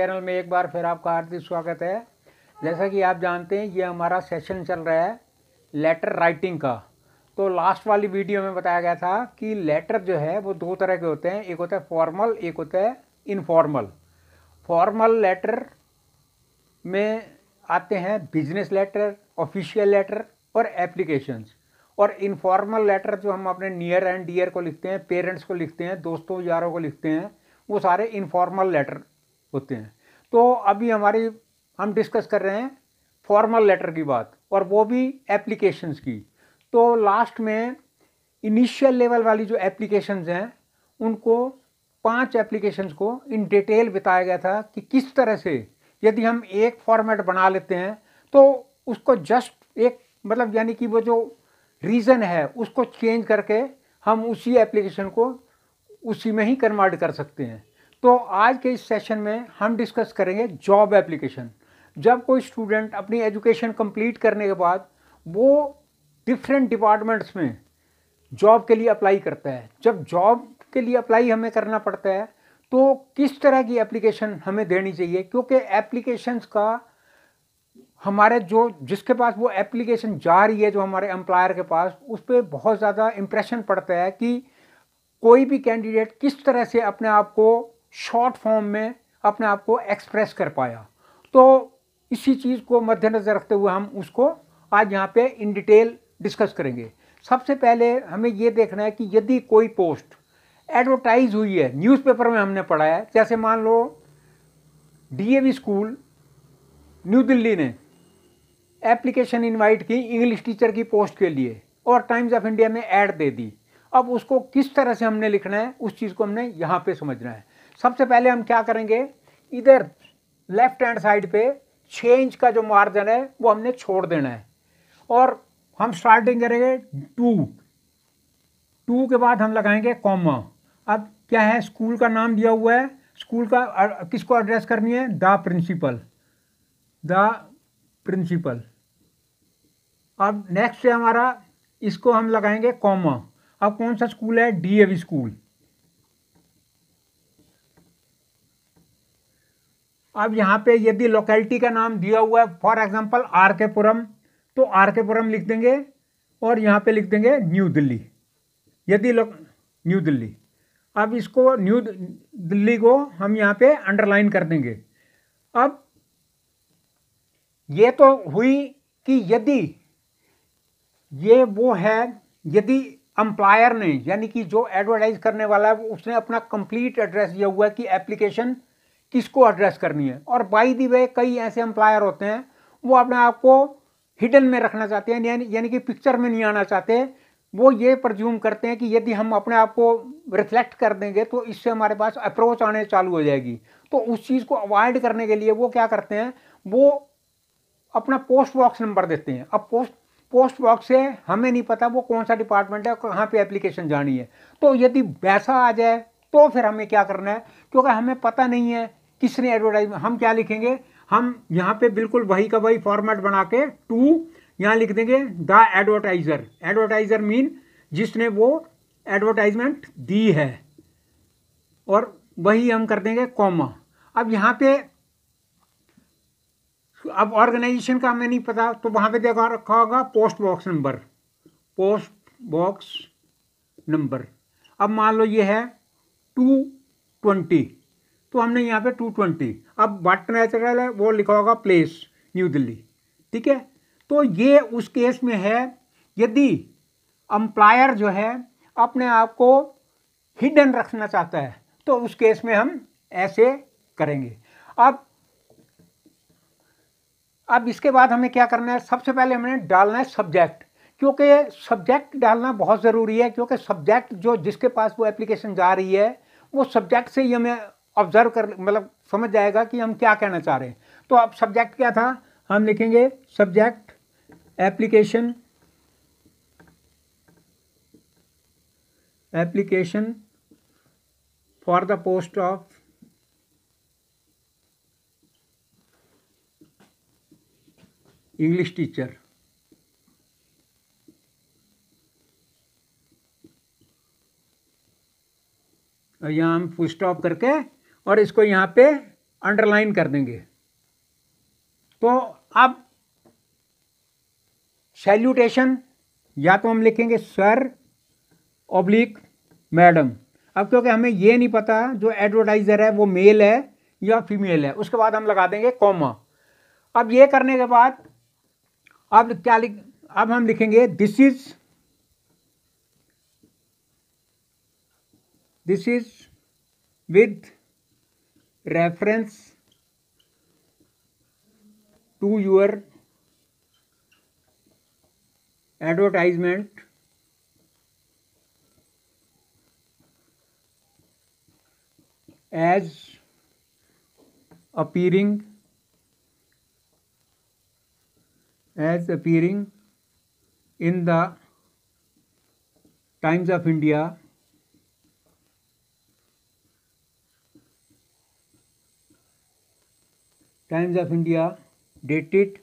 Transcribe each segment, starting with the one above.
Channel में एक बार फिर आपका हार्दिक स्वागत है। जैसा कि आप जानते हैं ये हमारा सेशन चल रहा है लेटर राइटिंग का। तो लास्ट वाली वीडियो में बताया गया था कि लेटर जो है वो दो तरह के होते हैं, एक होता है फॉर्मल, एक होता है इनफॉर्मल। फॉर्मल लेटर में आते हैं बिजनेस लेटर, ऑफिशियल लेटर और एप्लीकेशंस। और इनफॉर्मल लेटर जो हम अपने नियर एंड डियर को लिखते हैं, पेरेंट्स को लिखते हैं, दोस्तों यारों को लिखते हैं, वो सारे इनफॉर्मल लेटर होते हैं। तो अभी हम डिस्कस कर रहे हैं फॉर्मल लेटर की बात, और वो भी एप्लीकेशंस की। तो लास्ट में इनिशियल लेवल वाली जो एप्लीकेशंस हैं उनको 5 एप्लीकेशंस को इन डिटेल बताया गया था कि किस तरह से यदि हम एक फॉर्मेट बना लेते हैं तो उसको जस्ट एक मतलब यानी कि वो जो रीज़न है उसको चेंज करके हम उसी एप्लीकेशन को उसी में ही कन्वर्ट कर सकते हैं। तो आज के इस सेशन में हम डिस्कस करेंगे जॉब एप्लीकेशन। जब कोई स्टूडेंट अपनी एजुकेशन कंप्लीट करने के बाद वो डिफरेंट डिपार्टमेंट्स में जॉब के लिए अप्लाई करता है, जब जॉब के लिए अप्लाई हमें करना पड़ता है तो किस तरह की एप्लीकेशन हमें देनी चाहिए, क्योंकि एप्लीकेशंस का हमारे जिसके पास वो एप्लीकेशन जा रही है, जो हमारे एम्प्लॉयर के पास, उस पर बहुत ज़्यादा इम्प्रेशन पड़ता है कि कोई भी कैंडिडेट किस तरह से अपने आप को शॉर्ट फॉर्म में अपने आप को एक्सप्रेस कर पाया। तो इसी चीज़ को मद्देनज़र रखते हुए हम उसको आज यहाँ पे इन डिटेल डिस्कस करेंगे। सबसे पहले हमें ये देखना है कि यदि कोई पोस्ट एडवर्टाइज हुई है, न्यूज़पेपर में हमने पढ़ा है, जैसे मान लो डीएवी स्कूल न्यू दिल्ली ने एप्लीकेशन इनवाइट की इंग्लिश टीचर की पोस्ट के लिए और टाइम्स ऑफ इंडिया में ऐड दे दी। अब उसको किस तरह से हमने लिखना है उस चीज़ को हमने यहाँ पे समझना है। सबसे पहले हम क्या करेंगे, इधर लेफ्ट हैंड साइड पे चेंज का जो मार्जिन है वो हमने छोड़ देना है और हम स्टार्टिंग करेंगे टू के बाद हम लगाएंगे कॉमा। अब क्या है, स्कूल का नाम दिया हुआ है, स्कूल का किसको एड्रेस करनी है, द प्रिंसिपल। अब नेक्स्ट है हमारा, इसको हम लगाएंगे कॉमा। अब कौन सा स्कूल है, डीएवी स्कूल। अब यहाँ पे यदि लोकेलिटी का नाम दिया हुआ है, फॉर एग्जांपल आर के पुरम, तो आर के पुरम लिख देंगे और यहाँ पे लिख देंगे न्यू दिल्ली, यदि न्यू दिल्ली। अब इसको न्यू दिल्ली को हम यहाँ पे अंडरलाइन कर देंगे। अब ये तो हुई कि यदि ये वो है, यदि एम्प्लॉयर ने यानी कि जो एडवर्टाइज करने वाला है उसने अपना कंप्लीट एड्रेस दिया हुआ है कि एप्लीकेशन किसको एड्रेस करनी है। और बाय द वे कई ऐसे एम्प्लॉयर होते हैं वो अपने आप को हिडन में रखना चाहते हैं, यानी कि पिक्चर में नहीं आना चाहते। वो ये प्रज्यूम करते हैं कि यदि हम अपने आप को रिफ्लेक्ट कर देंगे तो इससे हमारे पास अप्रोच आने चालू हो जाएगी। तो उस चीज़ को अवॉइड करने के लिए वो क्या करते हैं, वो अपना पोस्ट बॉक्स नंबर देते हैं। अब पोस्ट बॉक्स से हमें नहीं पता वो कौन सा डिपार्टमेंट है, कहाँ पे एप्लीकेशन जानी है। तो यदि वैसा आ जाए तो फिर हमें क्या करना है, क्योंकि हमें पता नहीं है किसने एडवर्टाइजमेंट, हम क्या लिखेंगे, हम यहाँ पे बिल्कुल वही का वही फॉर्मेट बना के यहाँ लिख देंगे द एडवर्टाइजर। एडवर्टाइजर मीन जिसने वो एडवर्टाइजमेंट दी है, और वही हम कर देंगे कॉमा। अब यहाँ पे अब ऑर्गेनाइजेशन का हमें नहीं पता तो वहाँ पे देखा रखा होगा पोस्ट बॉक्स नंबर। अब मान लो ये है 220, तो हमने यहाँ पे 220। अब व्हाट नेचुरल है वो लिखा होगा प्लेस न्यू दिल्ली, ठीक है। तो ये उस केस में है यदि एम्प्लॉयर जो है अपने आप को हिडन रखना चाहता है, तो उस केस में हम ऐसे करेंगे। अब इसके बाद हमें क्या करना है, सबसे पहले हमें डालना है सब्जेक्ट, क्योंकि सब्जेक्ट डालना बहुत ज़रूरी है। क्योंकि सब्जेक्ट जो जिसके पास वो एप्लीकेशन जा रही है वो सब्जेक्ट से ही हमें ऑब्जर्व कर मतलब समझ जाएगा कि हम क्या कहना चाह रहे हैं। तो अब सब्जेक्ट क्या था, हम लिखेंगे subject application for the post of English teacher. यहाँ हम फुल स्टॉप करके और इसको यहाँ पे अंडरलाइन कर देंगे। तो अब सैल्यूटेशन या तो हम लिखेंगे सर ऑब्लिक मैडम। अब क्योंकि हमें ये नहीं पता जो एडवर्टाइजर है वो मेल है या फीमेल है, उसके बाद हम लगा देंगे कॉमा। अब ये करने के बाद अब क्या अब हम लिखेंगे this is with reference to your advertisement as appearing in the Times of India dated,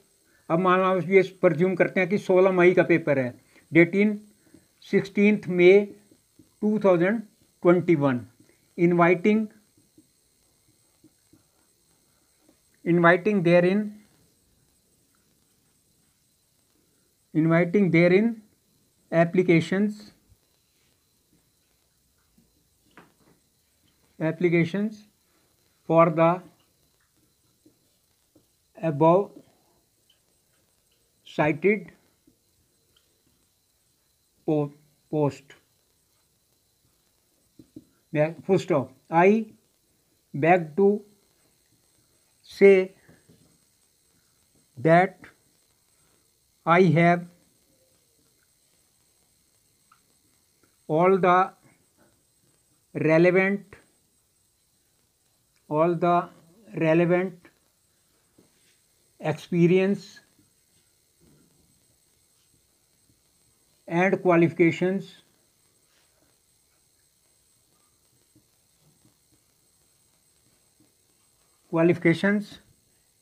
अब मान लो ये परज्यूम करते हैं कि 16 मई का पेपर है, dating 16 May 2021, inviting therein applications for the above cited post. Full stop. I beg to say that I have all the relevant experience and qualifications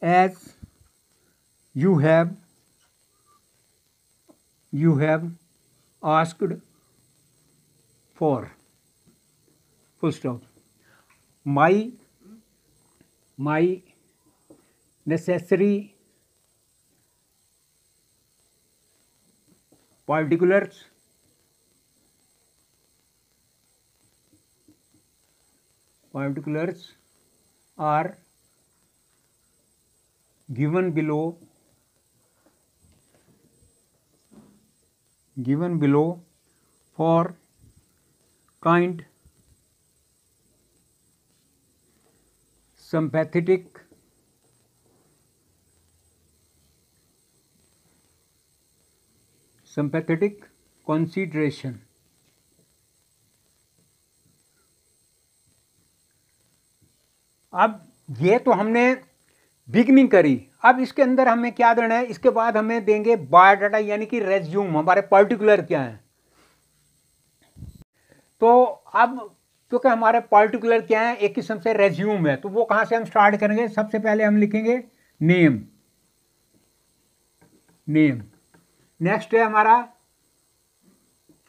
as you have asked for. Full stop. My necessary particulars are given below for kind sympathetic consideration. अब ये तो हमने beginning करी, अब इसके अंदर हमें क्या देना है, इसके बाद हमें देंगे बायोडाटा यानी कि रेज्यूम, हमारे पर्टिकुलर क्या हैं। तो अब क्योंकि हमारे पर्टिकुलर क्या है, एक किस्म से रेज्यूम है, तो वो कहाँ से हम स्टार्ट करेंगे, सबसे पहले हम लिखेंगे नेम। नेक्स्ट है हमारा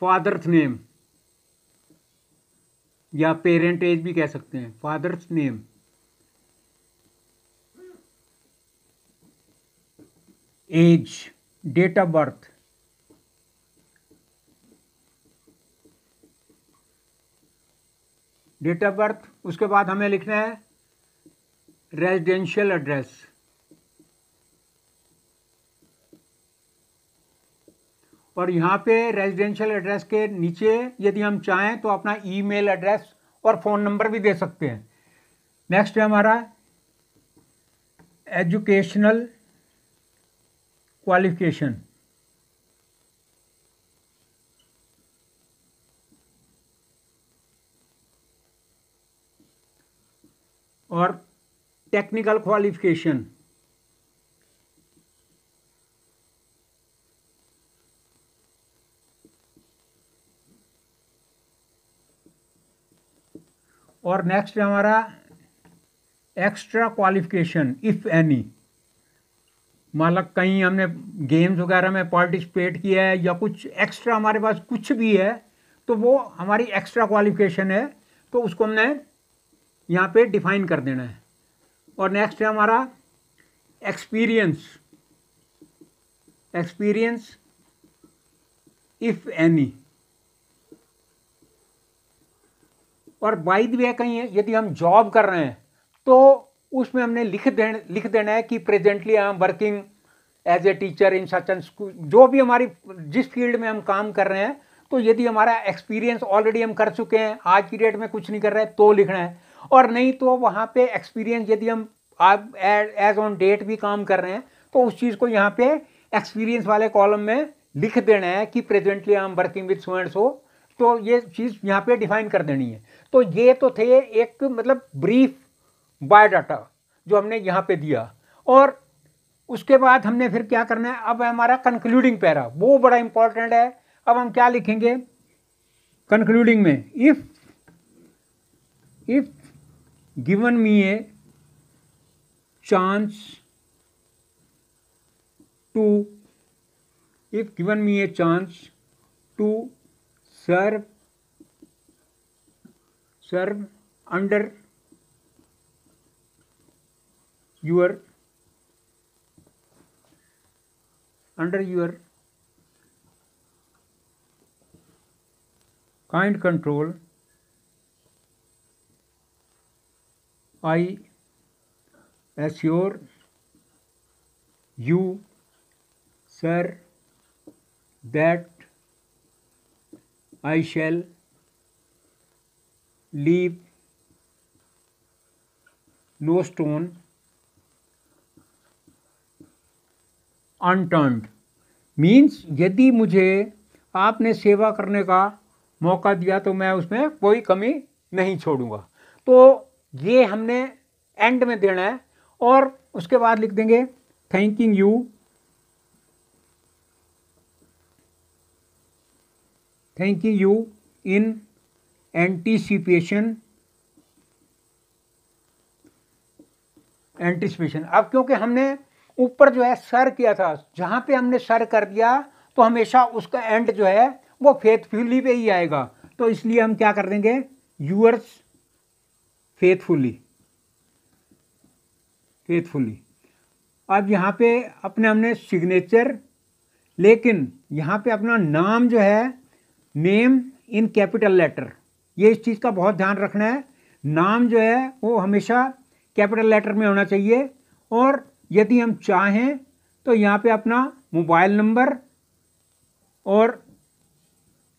फादर्स नेम या पेरेंट एज भी कह सकते हैं, father's name. Age, date of birth, उसके बाद हमें लिखना है रेजिडेंशियल एड्रेस, और यहाँ पे रेजिडेंशियल एड्रेस के नीचे यदि हम चाहें तो अपना ईमेल एड्रेस और फ़ोन नंबर भी दे सकते हैं। नेक्स्ट है हमारा एजुकेशनल क्वालिफिकेशन, और टेक्निकल क्वालिफिकेशन, और नेक्स्ट है हमारा एक्स्ट्रा क्वालिफिकेशन इफ़ एनी, मतलब कहीं हमने गेम्स वगैरह में पार्टिसिपेट किया है या कुछ एक्स्ट्रा हमारे पास कुछ भी है तो वो हमारी एक्स्ट्रा क्वालिफिकेशन है, तो उसको हमने यहाँ पे डिफाइन कर देना है। और नेक्स्ट है हमारा एक्सपीरियंस, एक्सपीरियंस इफ एनी। और बाय द वे कहीं यदि हम जॉब कर रहे हैं तो उसमें हमने लिख देना है कि presently I am working as a teacher in such and school. जो भी हमारी जिस फील्ड में हम काम कर रहे हैं, तो यदि हमारा एक्सपीरियंस ऑलरेडी हम कर चुके हैं, आज की डेट में कुछ नहीं कर रहे हैं, तो लिखना है। और नहीं तो वहाँ पे एक्सपीरियंस यदि हम आप एज ऑन डेट भी काम कर रहे हैं तो उस चीज़ को यहाँ पे एक्सपीरियंस वाले कॉलम में लिख देना है कि presently I am working with so and so. तो ये चीज़ यहाँ पे डिफाइन कर देनी है। तो ये तो थे एक मतलब ब्रीफ बायोडाटा जो हमने यहाँ पे दिया। और उसके बाद हमने फिर क्या करना है, अब हमारा कंक्लूडिंग पैरा, वो बड़ा इंपॉर्टेंट है। अब हम क्या लिखेंगे कंक्लूडिंग में, if given me a chance to, if given me a chance to serve under your kind control, I assure you, sir, that I shall leave no stone unturned. Means यदि मुझे आपने सेवा करने का मौका दिया तो मैं उसमें कोई कमी नहीं छोड़ूंगा। तो ये हमने एंड में देना है। और उसके बाद लिख देंगे थैंकिंग यू इन एंटीसिपेशन। अब क्योंकि हमने ऊपर जो है सर किया था, जहां पे हमने सर कर दिया तो हमेशा उसका एंड जो है वो फेथफुली पे ही आएगा। तो इसलिए हम क्या कर देंगे, यूअर्स फेथफुली। अब यहां पे अपने हमने सिग्नेचर, लेकिन यहां पे अपना नाम जो है नेम इन कैपिटल लेटर, ये इस चीज का बहुत ध्यान रखना है। नाम जो है वो हमेशा कैपिटल लेटर में होना चाहिए। और यदि हम चाहें तो यहाँ पे अपना मोबाइल नंबर और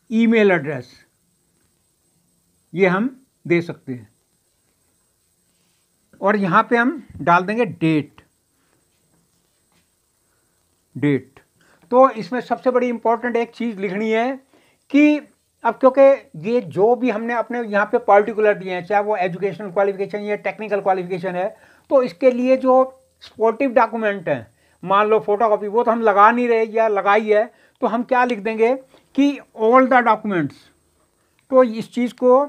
ईमेल एड्रेस ये हम दे सकते हैं। और यहाँ पे हम डाल देंगे डेट। तो इसमें सबसे बड़ी इंपॉर्टेंट एक चीज़ लिखनी है कि अब क्योंकि ये जो भी हमने अपने यहाँ पे पर्टिकुलर दिए हैं, चाहे वो एजुकेशनल क्वालिफिकेशन या टेक्निकल क्वालिफिकेशन है, तो इसके लिए जो सपोर्टिव डॉक्यूमेंट है, मान लो फोटोकॉपी, वो तो हम लगा नहीं रहे या लगाई है, तो हम क्या लिख देंगे कि ऑल द डॉक्यूमेंट्स। तो इस चीज़ को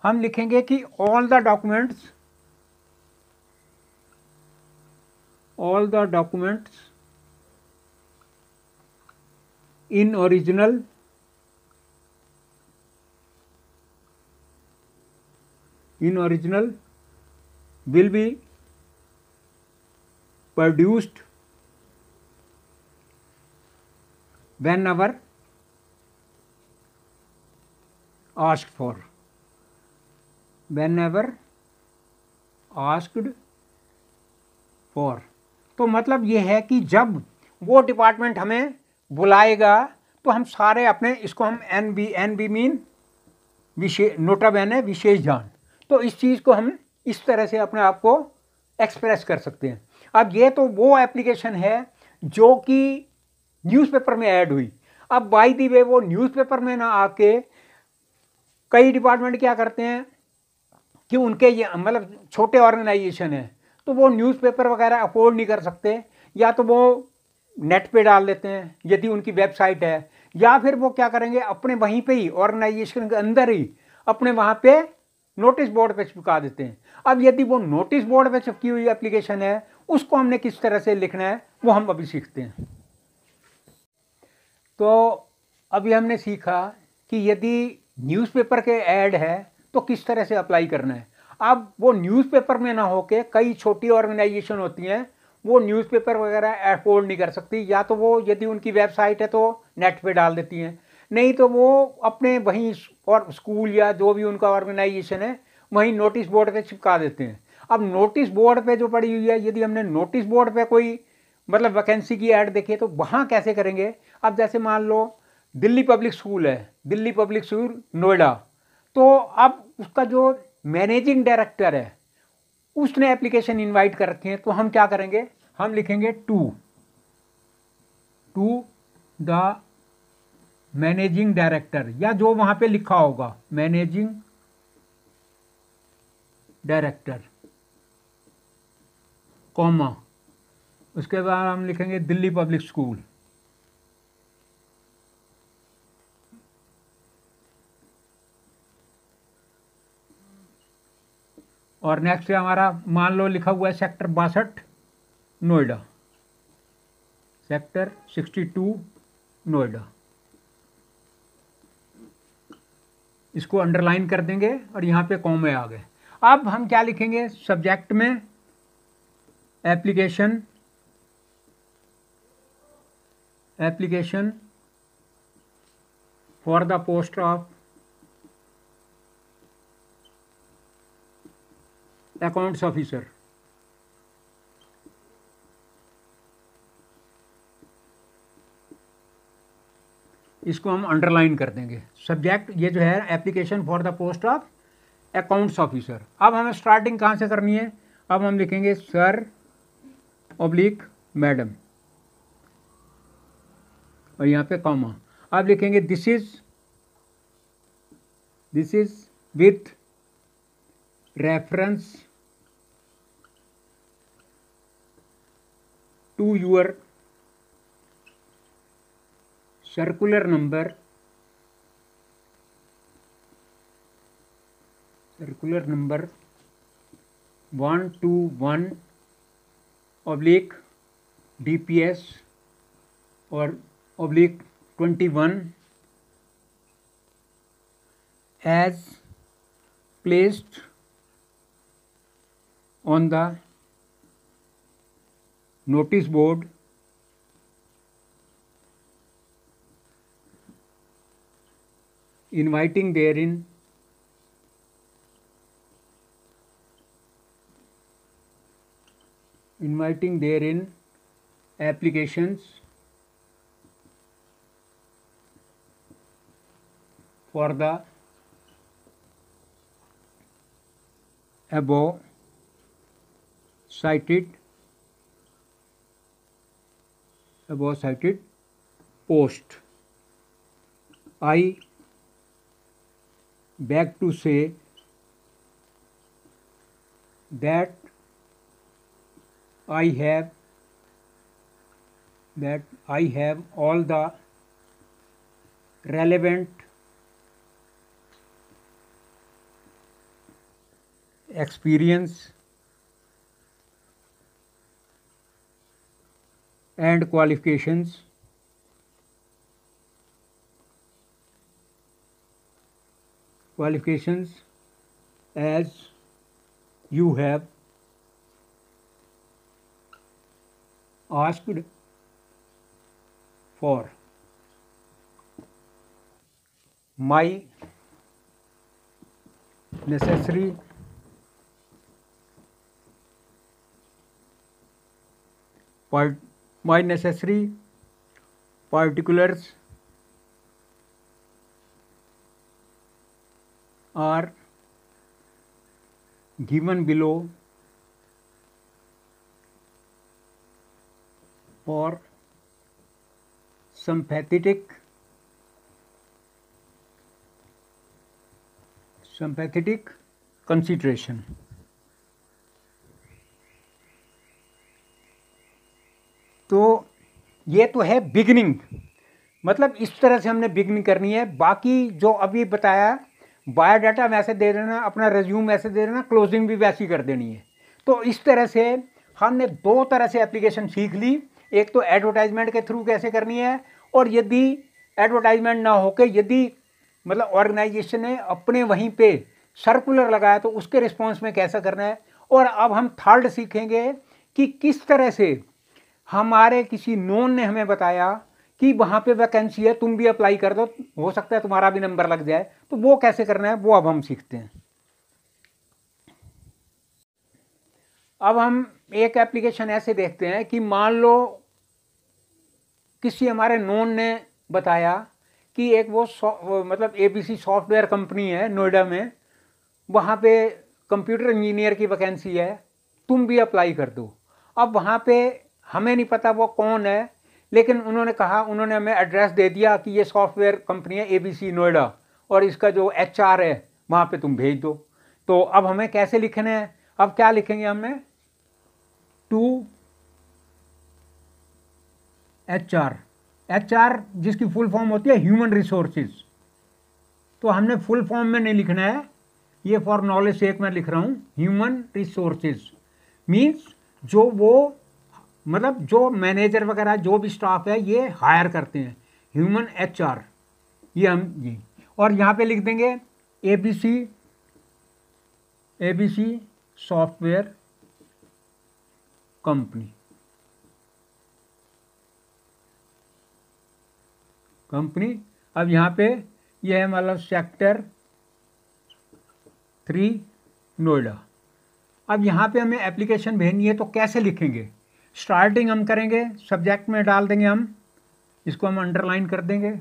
हम लिखेंगे कि all the documents in original will be produced whenever asked for। तो मतलब ये है कि जब वो डिपार्टमेंट हमें बुलाएगा तो हम सारे अपने, इसको हम NB मीन विशेष, नोटा बेने विशेष जान। तो इस चीज़ को हम इस तरह से अपने आप को एक्सप्रेस कर सकते हैं। अब ये तो वो एप्लीकेशन है जो कि न्यूज़पेपर में ऐड हुई। अब बाय द वे वो न्यूज़पेपर में ना आके कई डिपार्टमेंट क्या करते हैं कि उनके ये मतलब छोटे ऑर्गेनाइजेशन है तो वो न्यूज़पेपर वगैरह अफोर्ड नहीं कर सकते, या तो वो नेट पे डाल देते हैं यदि उनकी वेबसाइट है, या फिर वो क्या करेंगे अपने वहीं पे ही ऑर्गेनाइजेशन के अंदर ही अपने वहाँ पे नोटिस बोर्ड पे चिपका देते हैं। अब यदि वो नोटिस बोर्ड पे चिपकी हुई एप्लीकेशन है उसको हमने किस तरह से लिखना है वो हम अभी सीखते हैं। तो अभी हमने सीखा कि यदि न्यूज़पेपर के ऐड है तो किस तरह से अप्लाई करना है। अब वो न्यूज़पेपर में ना होके कई छोटी ऑर्गेनाइजेशन होती हैं, वो न्यूज़पेपर वगैरह अफोर्ड नहीं कर सकती, या तो वो यदि उनकी वेबसाइट है तो नेट पे डाल देती हैं, नहीं तो वो अपने वहीं और स्कूल या जो भी उनका ऑर्गेनाइजेशन है वहीं नोटिस बोर्ड पे चिपका देते हैं। अब नोटिस बोर्ड पे जो पड़ी हुई है, यदि हमने नोटिस बोर्ड पे कोई मतलब वैकेंसी की ऐड देखी है तो वहाँ कैसे करेंगे। अब जैसे मान लो दिल्ली पब्लिक स्कूल है, दिल्ली पब्लिक स्कूल नोएडा, तो अब उसका जो मैनेजिंग डायरेक्टर है उसने एप्लीकेशन इनवाइट कर रखी है, तो हम क्या करेंगे, हम लिखेंगे टू द मैनेजिंग डायरेक्टर, या जो वहां पे लिखा होगा मैनेजिंग डायरेक्टर, कॉमा, उसके बाद हम लिखेंगे दिल्ली पब्लिक स्कूल। और नेक्स्ट है हमारा, मान लो लिखा हुआ है सेक्टर 62 नोएडा, सेक्टर 62 नोएडा, इसको अंडरलाइन कर देंगे और यहाँ पे कॉमे आ गए। अब हम क्या लिखेंगे सब्जेक्ट में, application for the post of accounts officer. इसको हम अंडरलाइन कर देंगे, सब्जेक्ट ये जो है application for the post of accounts officer. अब हमें स्टार्टिंग कहाँ से करनी है, अब हम लिखेंगे सर ऑब्लिक मैडम और यहाँ पे कॉमा। अब लिखेंगे this is with reference to your circular number 121/DPS और /21 as placed on the notice board inviting therein applications for the above cited post. I beg to say that I have all the relevant experience and qualifications as you have asked for. My necessary particulars are given below for sympathetic consideration. तो ये तो है beginning, मतलब इस तरह से हमने beginning करनी है। बाकी जो अभी बताया बायोडाटा वैसे दे देना, अपना रिज्यूम वैसे दे देना, क्लोजिंग भी वैसी कर देनी है। तो इस तरह से हमने दो तरह से एप्लीकेशन सीख ली, एक तो एडवर्टाइजमेंट के थ्रू कैसे करनी है, और यदि एडवर्टाइजमेंट ना होके यदि मतलब ऑर्गेनाइजेशन ने अपने वहीं पे सर्कुलर लगाया तो उसके रिस्पॉन्स में कैसा करना है। और अब हम थर्ड सीखेंगे कि किस तरह से हमारे किसी नोन ने हमें बताया कि वहाँ पे वैकेंसी है, तुम भी अप्लाई कर दो, हो सकता है तुम्हारा भी नंबर लग जाए। तो वो कैसे करना है वो अब हम सीखते हैं। अब हम एक एप्लीकेशन ऐसे देखते हैं कि मान लो किसी हमारे नोन ने बताया कि एक वो मतलब ABC सॉफ्टवेयर कंपनी है नोएडा में, वहाँ पे कंप्यूटर इंजीनियर की वैकेंसी है, तुम भी अप्लाई कर दो। अब वहाँ पे हमें नहीं पता वो कौन है, लेकिन उन्होंने हमें एड्रेस दे दिया कि ये सॉफ्टवेयर कंपनी है ABC नोएडा और इसका जो HR है वहाँ पे तुम भेज दो। तो अब हमें कैसे लिखना है, अब क्या लिखेंगे हमें, टू HR जिसकी फुल फॉर्म होती है ह्यूमन रिसोर्सेज। तो हमने फुल फॉर्म में नहीं लिखना है, ये फॉर नॉलेज सेक मैं लिख रहा हूँ, ह्यूमन रिसोर्सेज मीन्स जो वो मतलब जो मैनेजर वगैरह जो भी स्टाफ है ये हायर करते हैं, ह्यूमन HR ये हम जी। और यहाँ पे लिख देंगे ABC सॉफ्टवेयर कंपनी अब यहाँ पे ये है मतलब सेक्टर 3 नोएडा। अब यहाँ पे हमें एप्लीकेशन भेजनी है तो कैसे लिखेंगे, स्टार्टिंग हम करेंगे, सब्जेक्ट में डाल देंगे हम, इसको हम अंडरलाइन कर देंगे,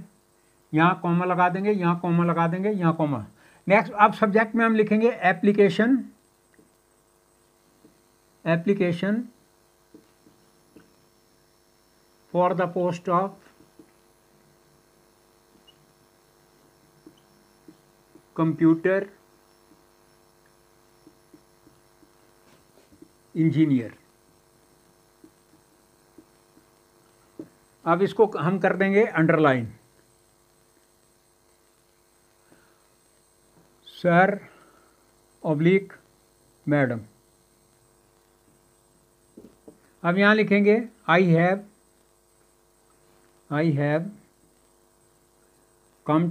यहाँ कॉमा लगा देंगे, यहाँ कॉमा लगा देंगे, यहाँ कॉमा। नेक्स्ट अब सब्जेक्ट में हम लिखेंगे application for the post of computer engineer. अब इसको हम कर देंगे अंडरलाइन, सर ऑब्लिक मैडम। अब यहाँ लिखेंगे I have come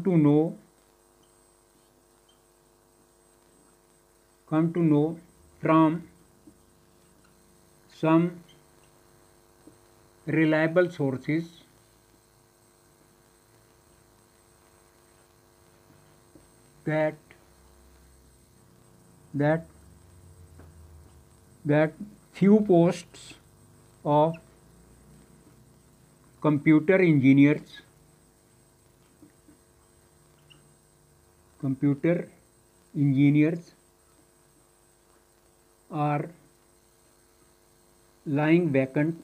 to know from some reliable sources that few posts of computer engineers are lying vacant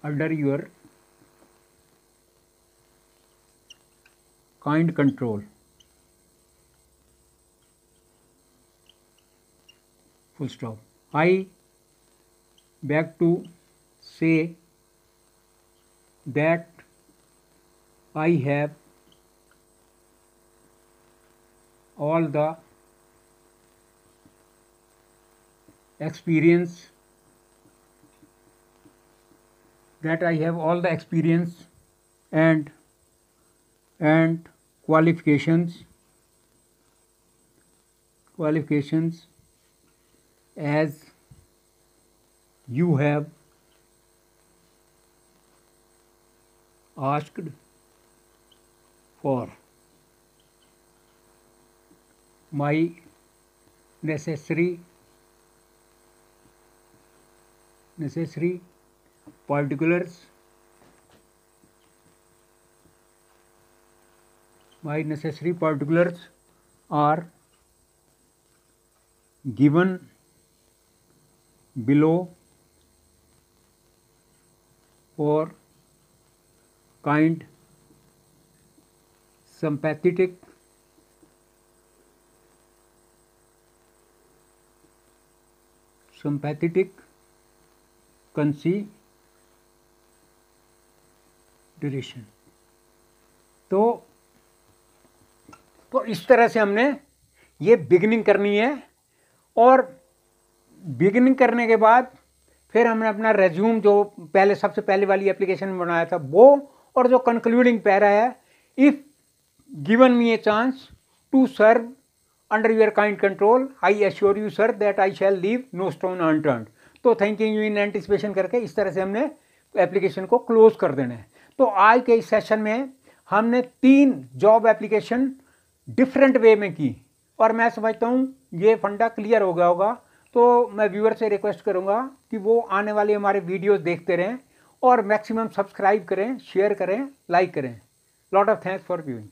under your kind control, full stop. I beg to say that I have all the experience and qualifications as you have asked for. My necessary particulars are given below for kind, sympathetic consideration। तो इस तरह से हमने ये beginning करनी है, और beginning करने के बाद फिर हमने अपना रेज्यूम जो पहले सबसे पहले वाली एप्लीकेशन में बनाया था वो, और जो कंक्लूडिंग पैरा है, if given me a chance to serve under your kind control I assure you sir that I shall leave no stone unturned. तो थैंकिंग यू इन एंटिसिपेशन करके इस तरह से हमने एप्लीकेशन को क्लोज कर देना है। तो आज के इस सेशन में हमने 3 जॉब एप्लीकेशन डिफरेंट वे में की और मैं समझता हूँ ये फंडा क्लियर हो गया होगा। तो मैं व्यूअर से रिक्वेस्ट करूँगा कि वो आने वाले हमारे वीडियोस देखते रहें और मैक्सिमम सब्सक्राइब करें, शेयर करें, लाइक करें। Lot of thanks for viewing.